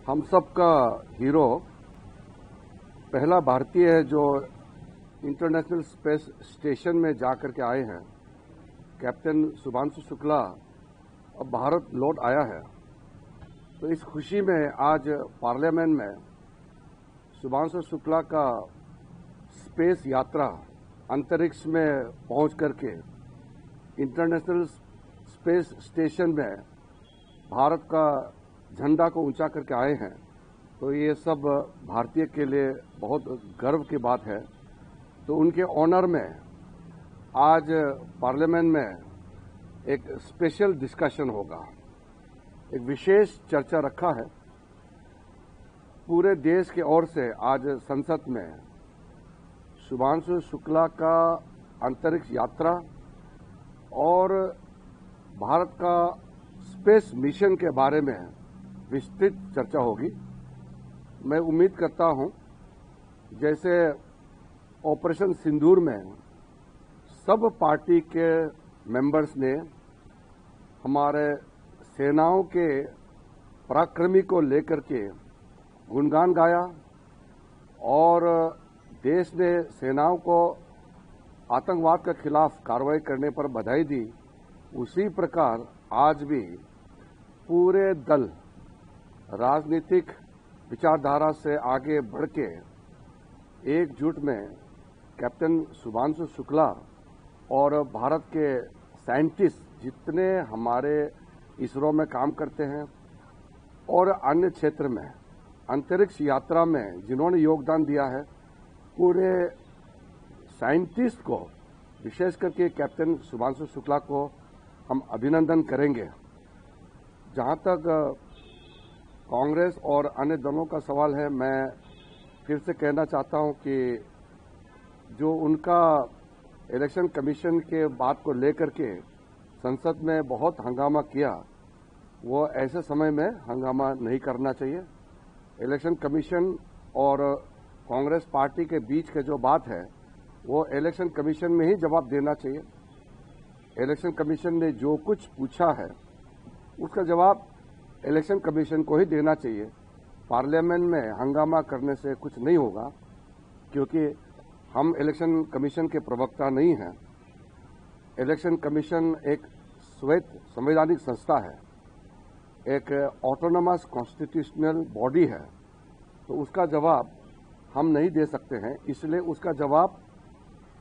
हम सब का हीरो, पहला भारतीय है जो इंटरनेशनल स्पेस स्टेशन में जाकर के आए हैं। कैप्टन शुभांशु शुक्ला अब भारत लौट आया है। तो इस खुशी में आज पार्लियामेंट में शुभांशु शुक्ला का स्पेस यात्रा अंतरिक्ष में पहुंच करके इंटरनेशनल स्पेस स्टेशन में भारत का झंडा को ऊंचा करके आए हैं। तो ये सब भारतीय के लिए बहुत गर्व की बात है। तो उनके ऑनर में आज पार्लियामेंट में एक स्पेशल डिस्कशन होगा, एक विशेष चर्चा रखा है। पूरे देश के ओर से आज संसद में शुभांशु शुक्ला का अंतरिक्ष यात्रा और भारत का स्पेस मिशन के बारे में विस्तृत चर्चा होगी। मैं उम्मीद करता हूं जैसे ऑपरेशन सिंदूर में सब पार्टी के मेंबर्स ने हमारे सेनाओं के पराक्रमी को लेकर के गुणगान गाया और देश ने सेनाओं को आतंकवाद के खिलाफ कार्रवाई करने पर बधाई दी, उसी प्रकार आज भी पूरे दल राजनीतिक विचारधारा से आगे बढ़ के एकजुट में कैप्टन शुभांशु शुक्ला और भारत के साइंटिस्ट जितने हमारे इसरो में काम करते हैं और अन्य क्षेत्र में अंतरिक्ष यात्रा में जिन्होंने योगदान दिया है, पूरे साइंटिस्ट को, विशेष करके कैप्टन शुभांशु शुक्ला को हम अभिनंदन करेंगे। जहां तक कांग्रेस और अन्य दलों का सवाल है, मैं फिर से कहना चाहता हूं कि जो उनका इलेक्शन कमीशन के बात को लेकर के संसद में बहुत हंगामा किया, वो ऐसे समय में हंगामा नहीं करना चाहिए। इलेक्शन कमीशन और कांग्रेस पार्टी के बीच के जो बात है वो इलेक्शन कमीशन में ही जवाब देना चाहिए। इलेक्शन कमीशन ने जो कुछ पूछा है उसका जवाब इलेक्शन कमीशन को ही देना चाहिए। पार्लियामेंट में हंगामा करने से कुछ नहीं होगा, क्योंकि हम इलेक्शन कमीशन के प्रवक्ता नहीं हैं। इलेक्शन कमीशन एक श्वेत संवैधानिक संस्था है, एक ऑटोनोमस कॉन्स्टिट्यूशनल बॉडी है। तो उसका जवाब हम नहीं दे सकते हैं, इसलिए उसका जवाब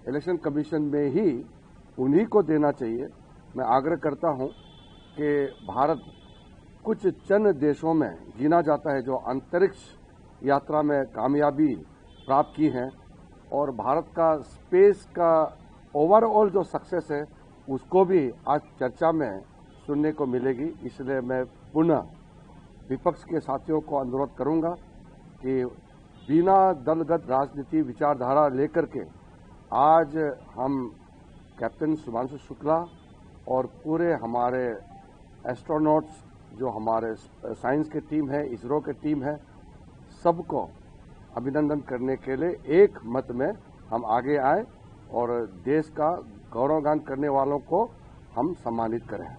इलेक्शन कमीशन में ही उन्हीं को देना चाहिए। मैं आग्रह करता हूं कि भारत कुछ चंद देशों में गिना जाता है जो अंतरिक्ष यात्रा में कामयाबी प्राप्त की है, और भारत का स्पेस का ओवरऑल जो सक्सेस है उसको भी आज चर्चा में सुनने को मिलेगी। इसलिए मैं पुनः विपक्ष के साथियों को अनुरोध करूंगा कि बिना दलगत राजनीति विचारधारा लेकर के आज हम कैप्टन शुभांशु शुक्ला और पूरे हमारे एस्ट्रोनॉट्स जो हमारे साइंस की टीम है, इसरो की टीम है, सबको अभिनंदन करने के लिए एक मत में हम आगे आए और देश का गौरवगान करने वालों को हम सम्मानित करें।